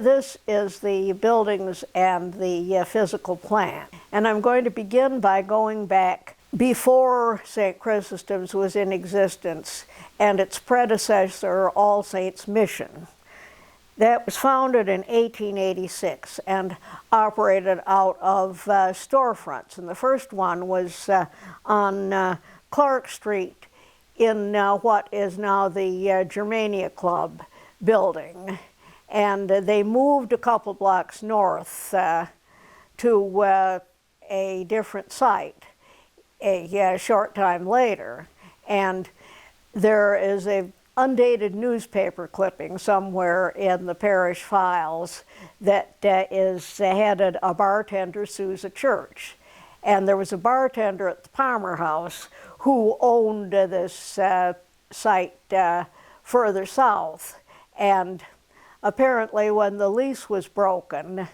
This is the buildings and the physical plan. And I'm going to begin by going back before St. Chrysostom's was in existence and its predecessor, All Saints Mission. That was founded in 1886 and operated out of storefronts. And the first one was on Clark Street in what is now the Germania Club building. And they moved a couple blocks north to a different site a short time later. And there is a undated newspaper clipping somewhere in the parish files that is headed "A Bartender Sues a Church." And there was a bartender at the Palmer House who owned this site further south. And apparently, when the lease was broken,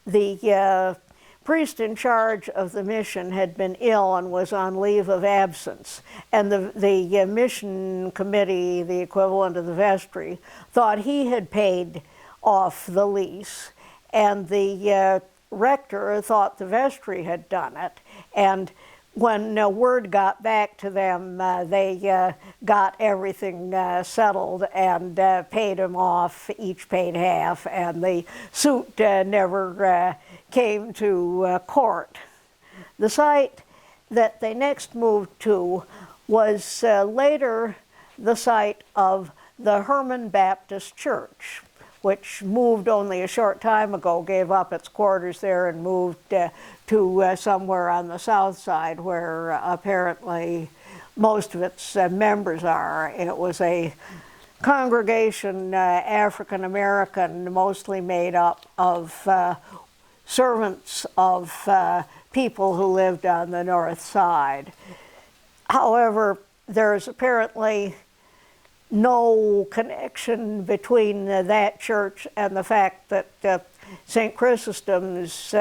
the priest in charge of the mission had been ill and was on leave of absence. And the mission committee, the equivalent of the vestry, thought he had paid off the lease. And the rector thought the vestry had done it. And when word got back to them, they got everything settled and paid him off, each paid half, and the suit never came to court. The site that they next moved to was later the site of the Herman Baptist Church, which moved only a short time ago, gave up its quarters there and moved to somewhere on the south side where apparently most of its members are. It was a congregation, African American, mostly made up of servants of people who lived on the north side. However, there's apparently no connection between that church and the fact that St. Chrysostom's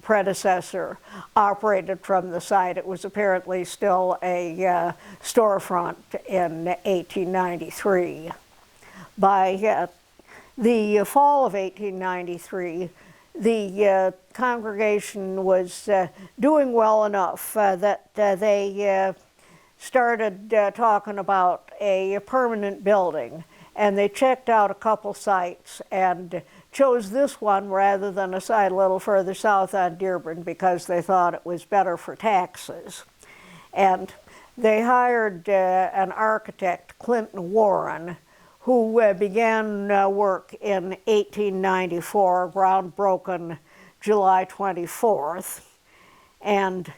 predecessor operated from the site. It was apparently still a storefront in 1893. By the fall of 1893, the congregation was doing well enough that they started talking about a permanent building, and they checked out a couple sites and chose this one rather than a site a little further south on Dearborn because they thought it was better for taxes. And they hired an architect, Clinton Warren, who began work in 1894, ground broken July 24th, and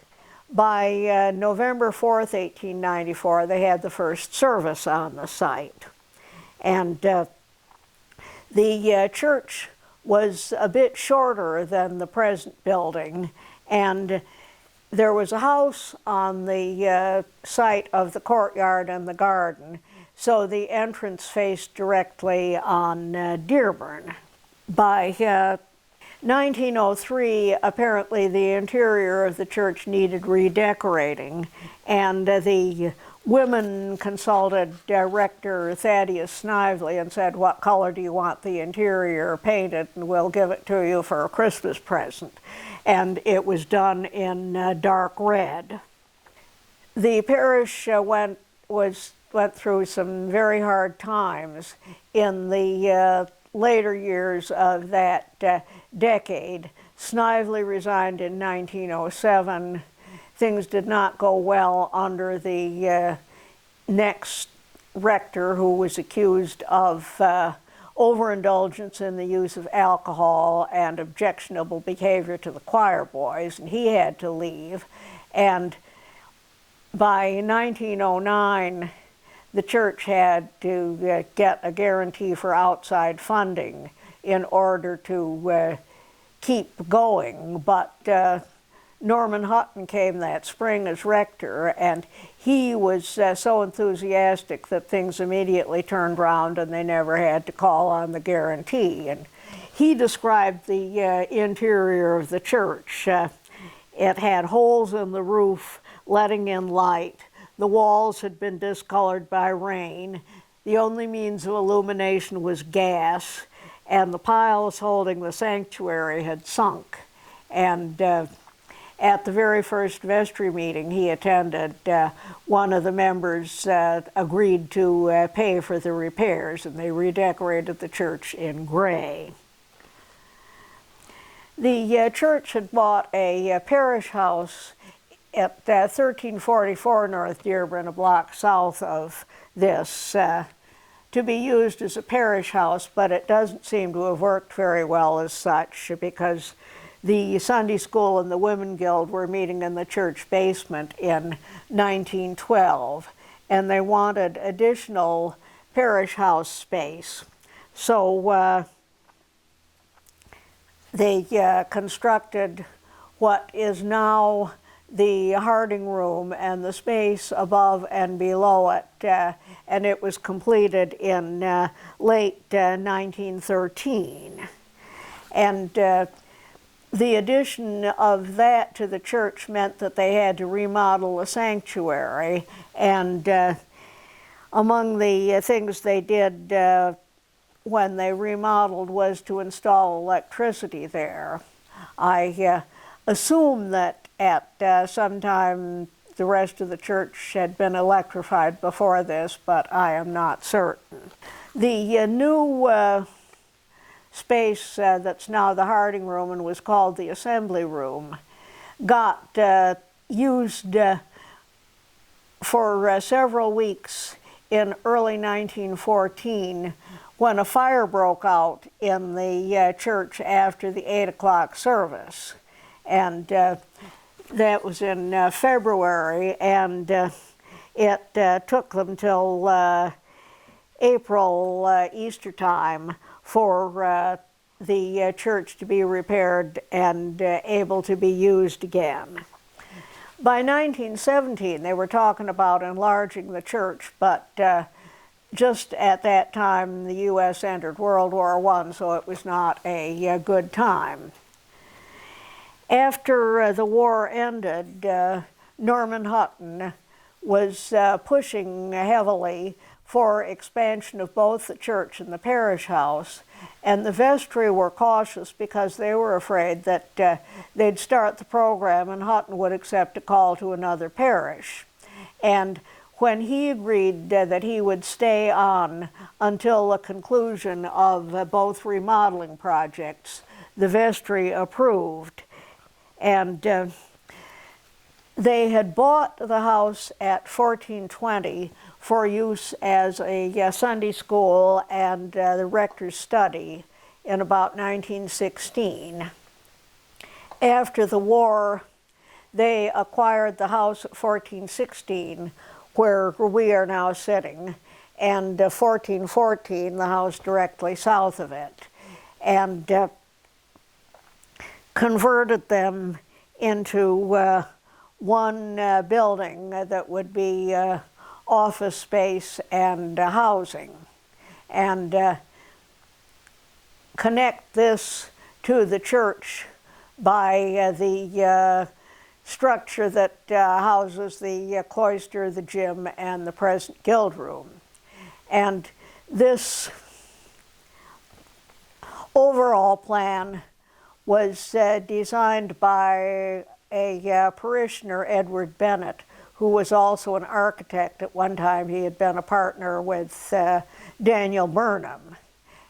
by November 4th, 1894, they had the first service on the site. And the church was a bit shorter than the present building, and there was a house on the site of the courtyard and the garden, so the entrance faced directly on Dearborn. By 1903, apparently the interior of the church needed redecorating, and the women consulted Rector Thaddeus Snively and said, "What color do you want the interior painted, and we'll give it to you for a Christmas present." And it was done in dark red. The parish went through some very hard times in the later years of that decade. Snively resigned in 1907. Things did not go well under the next rector, who was accused of overindulgence in the use of alcohol and objectionable behavior to the choir boys, and he had to leave. And by 1909, the church had to get a guarantee for outside funding in order to keep going. But Norman Hutton came that spring as rector, and he was so enthusiastic that things immediately turned around and they never had to call on the guarantee. And he described the interior of the church. It had holes in the roof letting in light. The walls had been discolored by rain. The only means of illumination was gas, and the piles holding the sanctuary had sunk. And at the very first vestry meeting he attended, one of the members agreed to pay for the repairs, and they redecorated the church in gray. The church had bought a parish house at 1344 North Dearborn, a block south of this, to be used as a parish house, but it doesn't seem to have worked very well as such, because the Sunday school and the Women Guild were meeting in the church basement in 1912, and they wanted additional parish house space. So they constructed what is now the Harding Room and the space above and below it, and it was completed in late 1913. And the addition of that to the church meant that they had to remodel the sanctuary, and among the things they did when they remodeled was to install electricity there. I assume that at some time the rest of the church had been electrified before this, but I am not certain. The new space that's now the Harding Room and was called the Assembly Room got used for several weeks in early 1914 when a fire broke out in the church after the 8 o'clock service. And that was in February, and it took them till April, Easter time, for the church to be repaired and able to be used again. By 1917, they were talking about enlarging the church, but just at that time the U.S. entered World War I, so it was not a good time. After the war ended, Norman Hutton was pushing heavily for expansion of both the church and the parish house, and the vestry were cautious because they were afraid that they'd start the program and Hutton would accept a call to another parish. And when he agreed that he would stay on until the conclusion of both remodeling projects, the vestry approved. And they had bought the house at 1420 for use as a Sunday school and the rector's study in about 1916. After the war, they acquired the house at 1416, where we are now sitting, and 1414, the house directly south of it, and converted them into one building that would be office space and housing, and connect this to the church by the structure that houses the cloister, the gym, and the present guild room. And this overall plan was designed by a parishioner, Edward Bennett, who was also an architect. At one time he had been a partner with Daniel Burnham.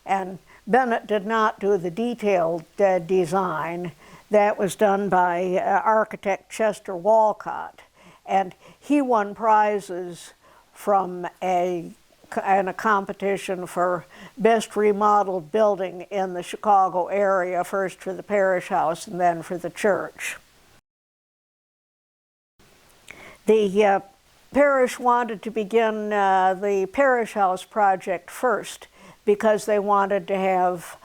And Bennett did not do the detailed design. That was done by architect Chester Walcott. And he won prizes from in a competition for best remodeled building in the Chicago area, first for the parish house and then for the church. The parish wanted to begin the parish house project first because they wanted to have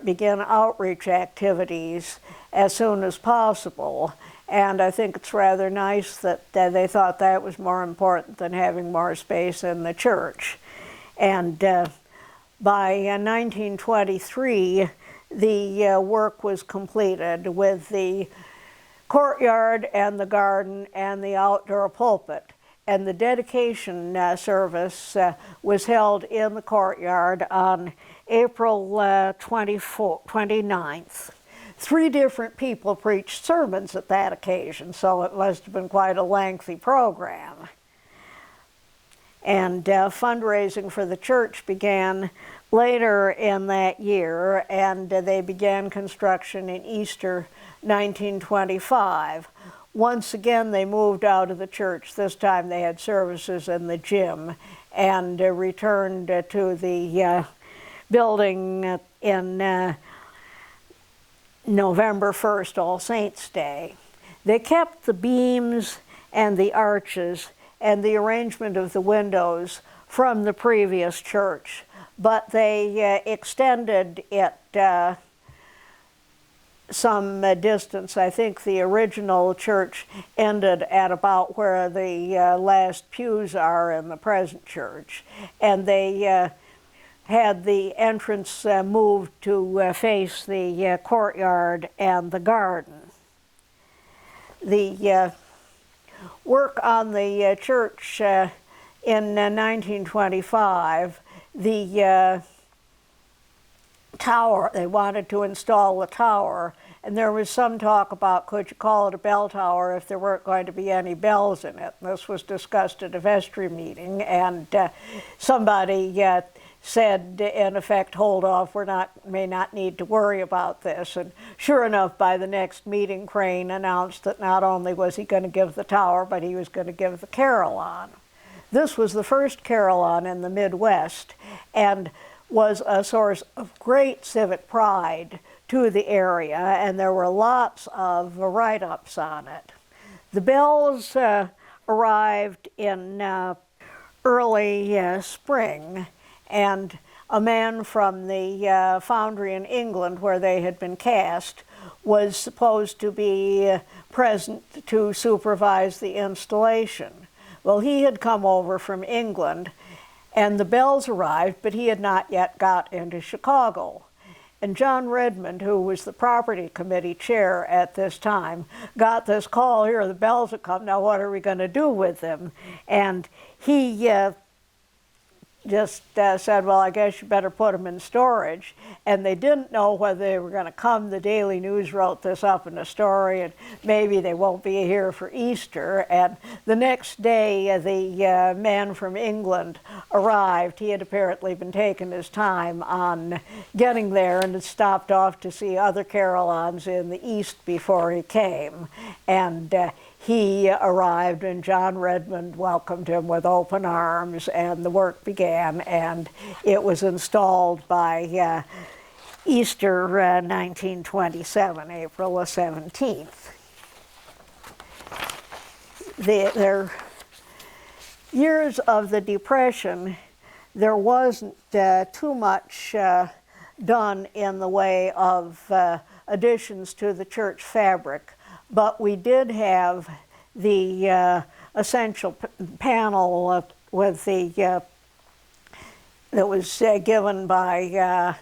begin outreach activities as soon as possible. And I think it's rather nice that they thought that was more important than having more space in the church. And by 1923, the work was completed with the courtyard and the garden and the outdoor pulpit. And the dedication service was held in the courtyard on April 29th. 3 different people preached sermons at that occasion, so it must have been quite a lengthy program. And fundraising for the church began later in that year, and they began construction in Easter 1925. Once again, they moved out of the church. This time they had services in the gym, and returned to the building in November 1st, All Saints' Day. They kept the beams and the arches and the arrangement of the windows from the previous church, but they extended it some distance. I think the original church ended at about where the last pews are in the present church, and they had the entrance moved to face the courtyard and the garden. The work on the church in 1925, the tower, they wanted to install the tower, and there was some talk about could you call it a bell tower if there weren't going to be any bells in it. And this was discussed at a vestry meeting, and somebody said, in effect, hold off, may not need to worry about this. And sure enough, by the next meeting, Crane announced that not only was he going to give the tower, but he was going to give the carillon. This was the first carillon in the Midwest, and was a source of great civic pride to the area, and there were lots of write-ups on it. The bells arrived in early spring, and a man from the foundry in England where they had been cast was supposed to be present to supervise the installation. Well, he had come over from England, and the bells arrived, but he had not yet got into Chicago. And John Redmond, who was the property committee chair at this time, got this call, here, the bells have come, now what are we going to do with them? And he just said, well, I guess you better put them in storage. And they didn't know whether they were going to come. The Daily News wrote this up in a story, and maybe they won't be here for Easter. And the next day, the man from England arrived. He had apparently been taking his time on getting there and had stopped off to see other carillons in the East before he came. And he arrived, and John Redmond welcomed him with open arms, and the work began, and it was installed by Easter 1927, April the 17th. Their years of the Depression, there wasn't too much done in the way of additions to the church fabric. But we did have the essential panel with the that was given by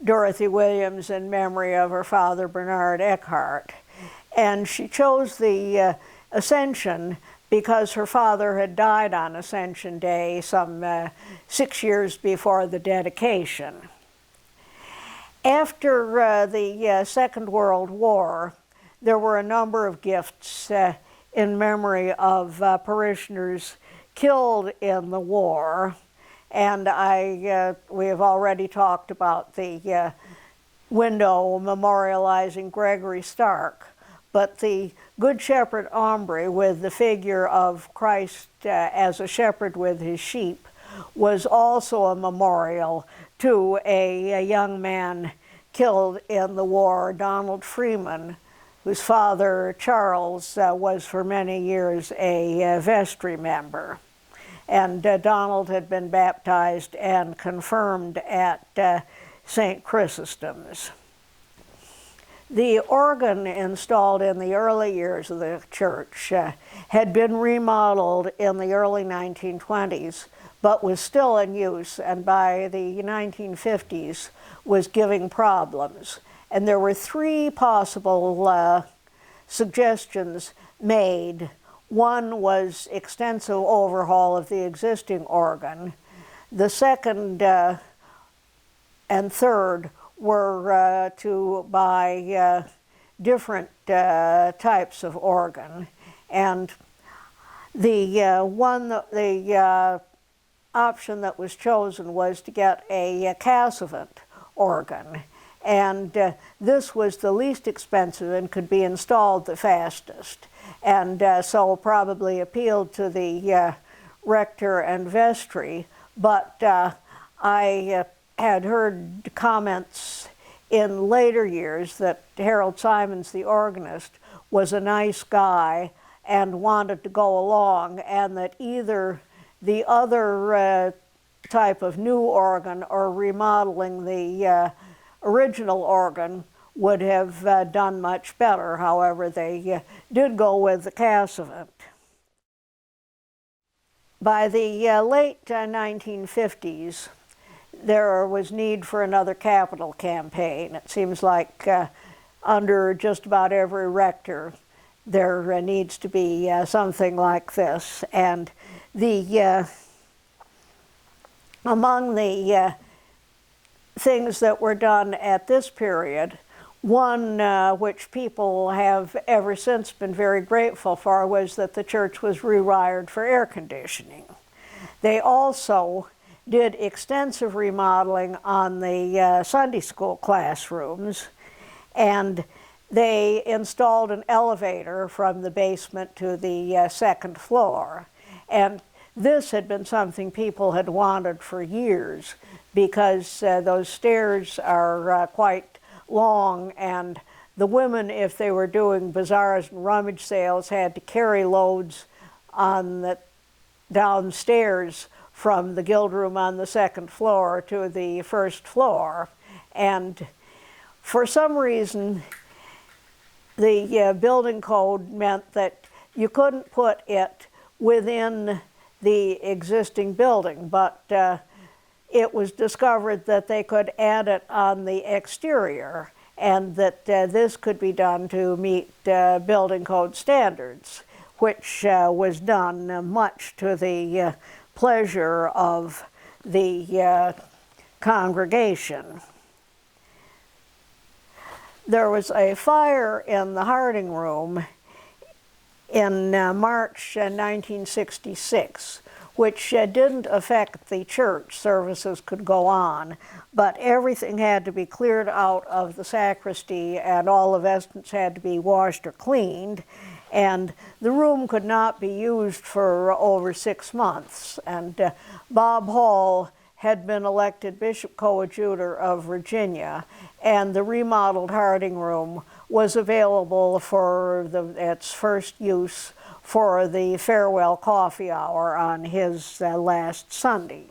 Dorothy Williams in memory of her father, Bernard Eckhart. And she chose the Ascension because her father had died on Ascension Day some 6 years before the dedication. After the Second World War, there were a number of gifts in memory of parishioners killed in the war, and we have already talked about the window memorializing Gregory Stark, but the Good Shepherd Ombre with the figure of Christ as a shepherd with his sheep was also a memorial to a young man killed in the war, Donald Freeman, whose father, Charles, was for many years a vestry member. And Donald had been baptized and confirmed at St. Chrysostom's. The organ installed in the early years of the church had been remodeled in the early 1920s, but was still in use, and by the 1950s was giving problems. And there were 3 possible suggestions made. One was extensive overhaul of the existing organ. The second and third were to buy different types of organ. And the option that was chosen was to get a Casavant organ. And this was the least expensive and could be installed the fastest. And so probably appealed to the rector and vestry. But I had heard comments in later years that Harold Simons, the organist, was a nice guy and wanted to go along, and that either the other type of new organ or remodeling the original organ would have done much better. However, they did go with the Casavant. By the late 1950s, there was need for another capital campaign. It seems like under just about every rector there needs to be something like this. And the among the things that were done at this period, one which people have ever since been very grateful for was that the church was rewired for air conditioning. They also did extensive remodeling on the Sunday school classrooms, and they installed an elevator from the basement to the second floor. And this had been something people had wanted for years, because those stairs are quite long, and the women, if they were doing bazaars and rummage sales, had to carry loads on the downstairs from the guild room on the second floor to the first floor. And for some reason, the building code meant that you couldn't put it within the existing building, but it was discovered that they could add it on the exterior, and that this could be done to meet building code standards, which was done much to the pleasure of the congregation. There was a fire in the Harding Room in March 1966, which didn't affect the church. Services could go on, but everything had to be cleared out of the sacristy, and all the vestments had to be washed or cleaned, and the room could not be used for over 6 months. And Bob Hall had been elected Bishop Coadjutor of Virginia, and the remodeled Harding Room was available for its first use for the farewell coffee hour on his last Sunday.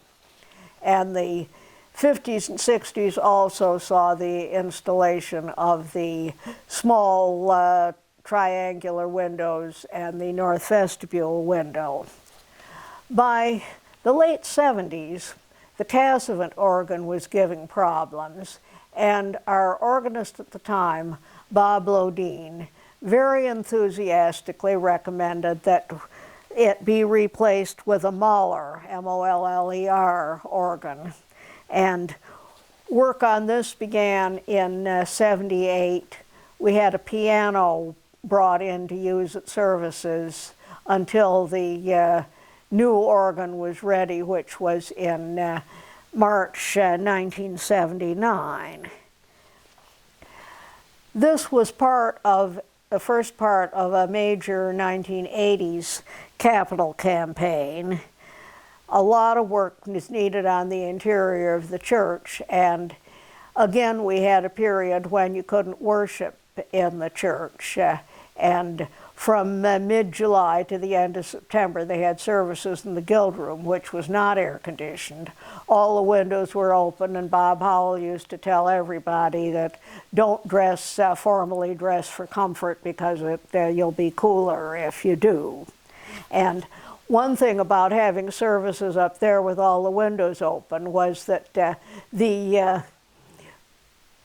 And the 50s and 60s also saw the installation of the small triangular windows and the north vestibule window. By the late 70s, the Casavant organ was giving problems, and our organist at the time, Bob Lodine, very enthusiastically recommended that it be replaced with a Moller, M-O-L-L-E-R organ. And work on this began in 78. We had a piano brought in to use at services until the new organ was ready, which was in March 1979. This was the first part of a major 1980s capital campaign. A lot of work is needed on the interior of the church, and again we had a period when you couldn't worship in the church, and from mid-July to the end of September they had services in the guild room, which was not air conditioned. All the windows were open, and Bob Howell used to tell everybody that don't dress formally, dress for comfort, because you'll be cooler if you do. And one thing about having services up there with all the windows open was that the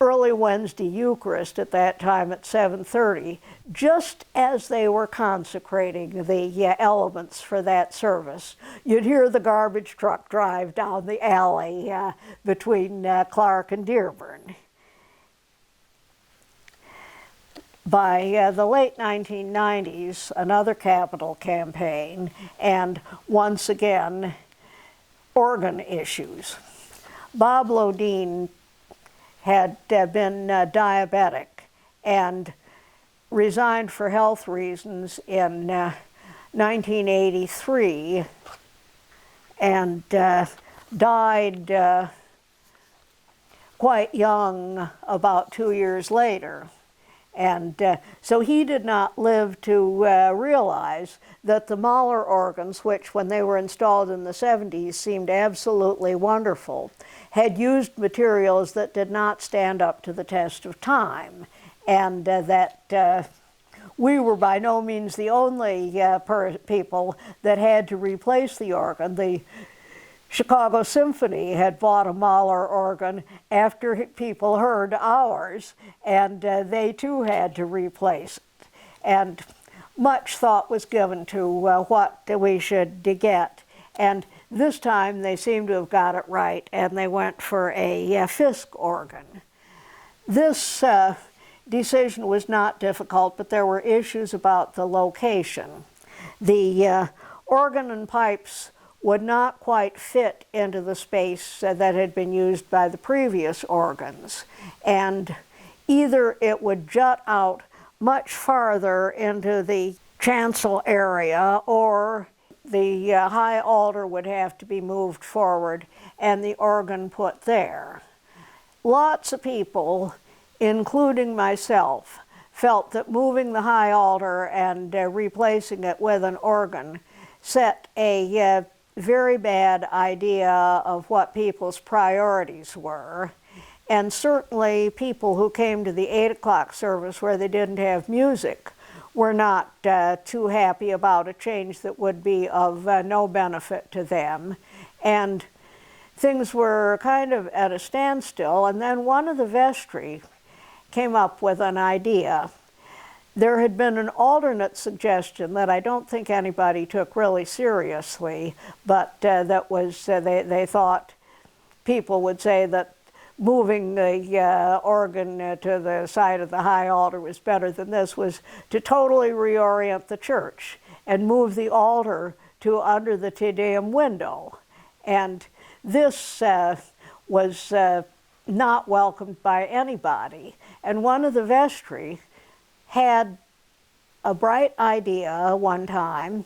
early Wednesday Eucharist at that time at 7:30, just as they were consecrating the elements for that service. You'd hear the garbage truck drive down the alley between Clark and Dearborn. By the late 1990s, another capital campaign, and once again, organ issues. Bob Lodeen had been diabetic and resigned for health reasons in 1983 and died quite young about 2 years later. And so he did not live to realize that the Mahler organs, which when they were installed in the 70s seemed absolutely wonderful, had used materials that did not stand up to the test of time, and that we were by no means the only people that had to replace the organ. The Chicago Symphony had bought a Mahler organ after people heard ours, and they too had to replace it. And much thought was given to what we should get. And this time they seem to have got it right, and they went for a Fisk organ. This decision was not difficult, but there were issues about the location. The organ and pipes would not quite fit into the space that had been used by the previous organs, and either it would jut out much farther into the chancel area, or the high altar would have to be moved forward and the organ put there. Lots of people, including myself, felt that moving the high altar and replacing it with an organ set a very bad idea of what people's priorities were. And certainly people who came to the 8 o'clock service where they didn't have music were not too happy about a change that would be of no benefit to them. And things were kind of at a standstill, and then one of the vestry came up with an idea. There had been an alternate suggestion that I don't think anybody took really seriously, but that was, they thought people would say that moving the organ to the side of the high altar was better than this, was to totally reorient the church and move the altar to under the Te Deum window. And this was not welcomed by anybody. And one of the vestry had a bright idea one time.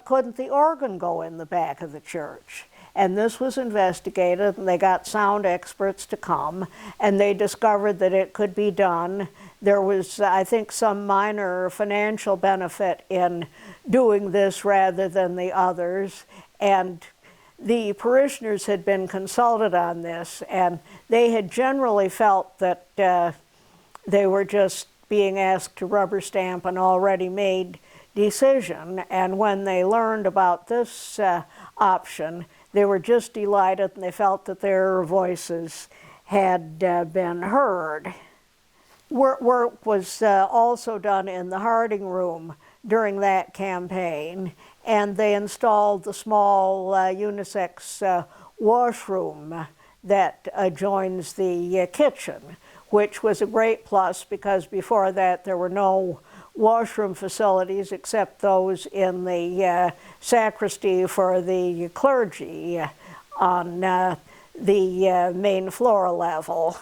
Couldn't the organ go in the back of the church? And this was investigated, and they got sound experts to come, and they discovered that it could be done. There was, I think, some minor financial benefit in doing this rather than the others, and the parishioners had been consulted on this, and they had generally felt that they were just being asked to rubber stamp an already made decision. And when they learned about this option, they were just delighted, and they felt that their voices had been heard. Work was also done in the Harding Room during that campaign, and they installed the small unisex washroom that adjoins the kitchen, which was a great plus because before that there were no washroom facilities except those in the sacristy for the clergy on the main floor level.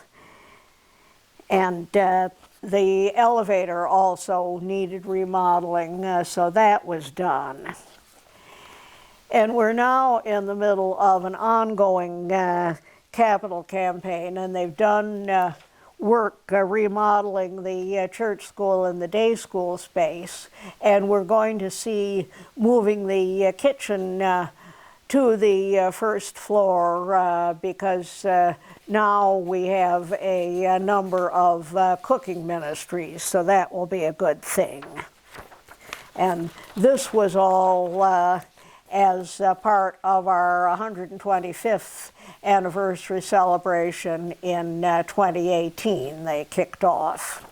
And the elevator also needed remodeling, so that was done. And we're now in the middle of an ongoing capital campaign, and they've done work remodeling the church school and the day school space, and we're going to see moving the kitchen to the first floor because now we have a number of cooking ministries, so that will be a good thing. And this was all as part of our 125th anniversary celebration in 2018. They kicked off.